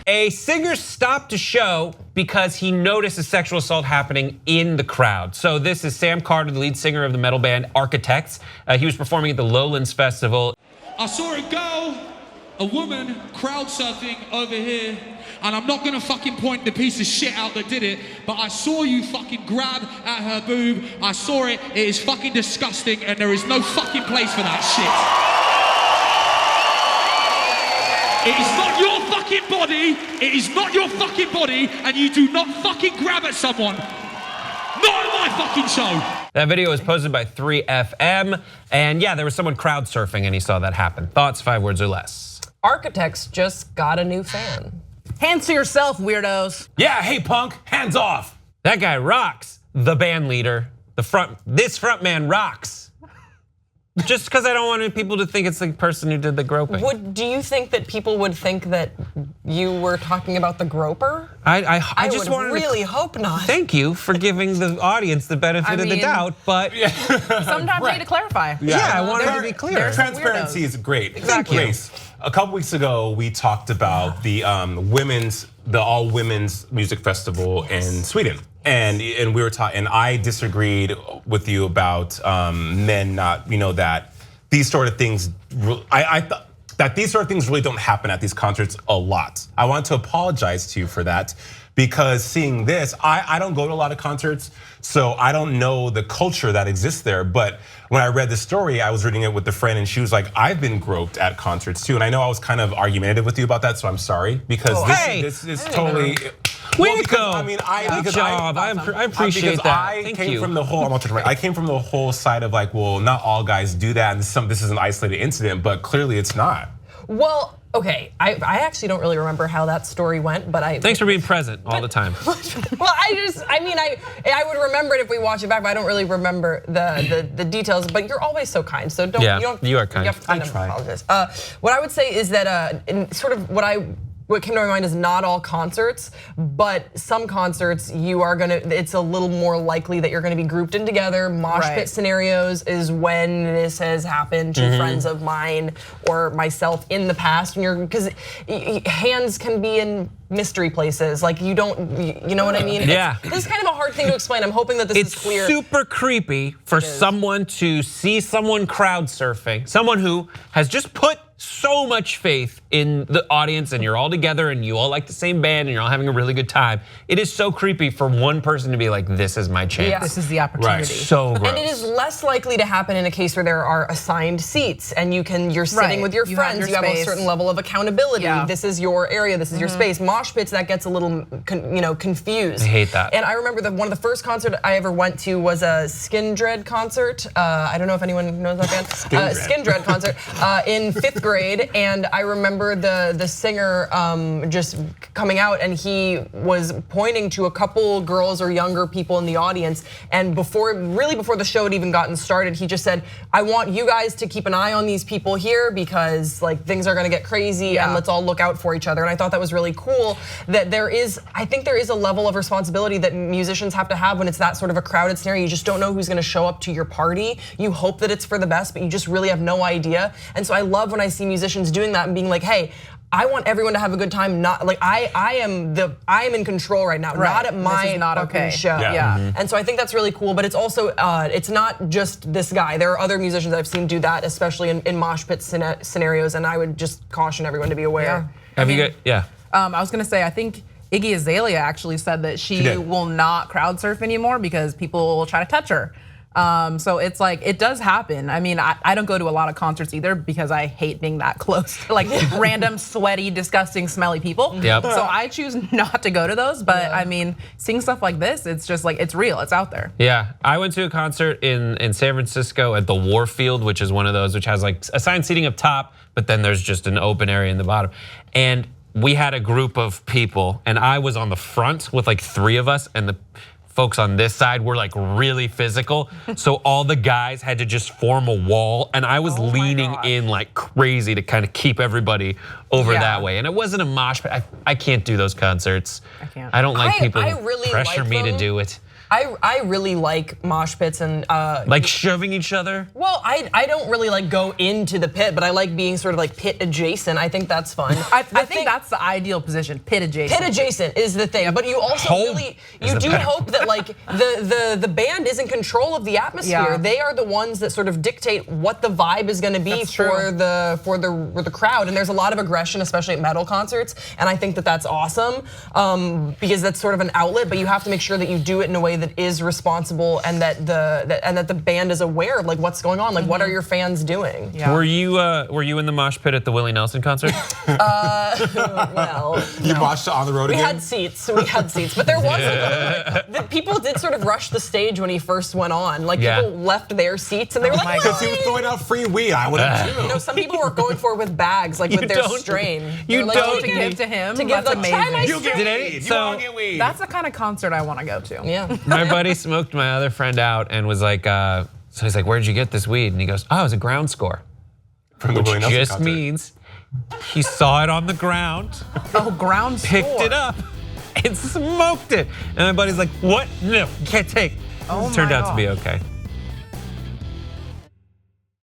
A singer stopped a show because he noticed a sexual assault happening in the crowd. So this is Sam Carter, the lead singer of the metal band Architects. He was performing at the Lowlands Festival. I saw a girl, a woman, crowd surfing over here. And I'm not gonna fucking point the piece of shit out that did it, but I saw you fucking grab at her boob. I saw it, it is fucking disgusting, and there is no fucking place for that shit. It is not your fucking body, it is not your fucking body, and you do not fucking grab at someone. Not on my fucking show. That video was posted by 3FM, and yeah, there was someone crowd surfing and he saw that happen. Thoughts, 5 words or less. Architects just got a new fan. Hands to yourself, weirdos. Yeah, hey punk, hands off. That guy rocks, the band leader. This front man rocks. Just because I don't want people to think it's the person who did the groping. Do you think that people would think that you were talking about the groper? I just would really hope not. Thank you for giving the audience the benefit of the doubt, but sometimes you need to clarify. Yeah, I wanted to be clear. Transparency is great. Exactly. Grace, a couple weeks ago, we talked about the all women's music festival in Sweden. And we were talking, and I disagreed with you about men not, that these sort of things. I thought that these sort of things really don't happen at these concerts a lot. I want to apologize to you for that, because seeing this, I don't go to a lot of concerts, so I don't know the culture that exists there. But when I read the story, I was reading it with a friend, and she was like, "I've been groped at concerts too." And I know I was kind of argumentative with you about that, so I'm sorry, because this is totally. Way to go! I mean, good job. I appreciate that. I came from the whole side of like, well, not all guys do that, and this is an isolated incident, but clearly it's not. Well, okay, I actually don't really remember how that story went, but Thanks for being present all the time. Well, I would remember it if we watch it back, but I don't really remember the details. But you're always so kind, so don't. Yeah, you don't. You are kind. You have to kind I of try. apologize. What I would say is that in sort of what came to my mind is not all concerts, but some concerts it's a little more likely that you're gonna be grouped in together. Mosh pit scenarios is when this has happened to friends of mine or myself in the past. Because hands can be in mystery places, like you know what I mean? Yeah. This is kind of a hard thing to explain. I'm hoping that this is clear. It's super creepy for someone to see someone crowd surfing, someone who has just put so much faith in the audience, and you're all together and you all like the same band and you're all having a really good time. It is so creepy for one person to be like, this is my chance. Yeah. This is the opportunity. Right. So gross. And it is less likely to happen in a case where there are assigned seats and you're sitting with your friends, you have a certain level of accountability. Yeah. This is your area, this is your space. Mosh pits, that gets a little confused. I hate that. And I remember that one of the first concerts I ever went to was a Skin Dread concert. I don't know if anyone knows that band. Skin Dread concert in 5th grade, and I remember the singer just coming out, and he was pointing to a couple girls or younger people in the audience, and before the show had even gotten started, he just said, "I want you guys to keep an eye on these people here, because like things are gonna get crazy, and let's all look out for each other." And I thought that was really cool, that I think there is a level of responsibility that musicians have to have when it's that sort of a crowded scenario. You just don't know who's gonna show up to your party. You hope that it's for the best, but you just really have no idea. And so I love when I see musicians doing that and being like, hey, I want everyone to have a time. Not like I am in control right now, not at my fucking show. Yeah. And so I think that's really cool. But it's also it's not just this guy. There are other musicians that I've seen do that, especially in mosh pit scenarios. And I would just caution everyone to be aware. I was gonna say, I think Iggy Azalea actually said that she will not crowd surf anymore because people will try to touch her. So it's like, it does happen. I mean, I don't go to a lot of concerts either because I hate being that close to like random, sweaty, disgusting, smelly people. Yep. So I choose not to go to those, but I mean, seeing stuff like this, it's just like, it's real, it's out there. Yeah, I went to a concert in San Francisco at the Warfield, which is one of those which has like assigned seating up top, but then there's just an open area in the bottom. And we had a group of people, and I was on the front with like 3 of us, and the folks on this side were like really physical. So all the guys had to just form a wall, and I was leaning in like crazy to kind of keep everybody over that way. And it wasn't a mosh pit. I can't do those concerts. I can't. I don't like people I really pressure like me to them. do it. I really like mosh pits and like shoving each other. Well, I don't really like go into the pit, but I like being sort of like pit adjacent. I think that's fun. I think that's the ideal position, pit adjacent. Pit adjacent is the thing, but you also you do hope that like the band is in control of the atmosphere. Yeah. They are the ones that sort of dictate what the vibe is going to be for the crowd. And there's a lot of aggression, especially at metal concerts, and I think that that's awesome because that's sort of an outlet. But you have to make sure that you do it in a way that is responsible and that the band is aware of like what's going on. Like what are your fans doing? Yeah. Were you in the mosh pit at the Willie Nelson concert? Well, You moshed on the road we again? had seats, but there was the people did sort of rush the stage when he first went on. Like people left their seats and they were like, Because he was throwing out free weed. I would have too. you know, some people were going for it with bags, like with their strain. You They're like, don't To give to him, to give that's like, try my amazing. You get Did weed. it? You So- all get weed. That's the kind of concert I want to go to. Yeah. My buddy smoked my other friend out and was like, so he's like, where'd you get this weed? And he goes, oh, it was a ground score. From the Willie Which Nelson just concert. means he saw it on the ground, Oh, ground picked score. it up, and smoked it. And my buddy's like, what? No, you can't take. Oh Turned my out to be God. okay.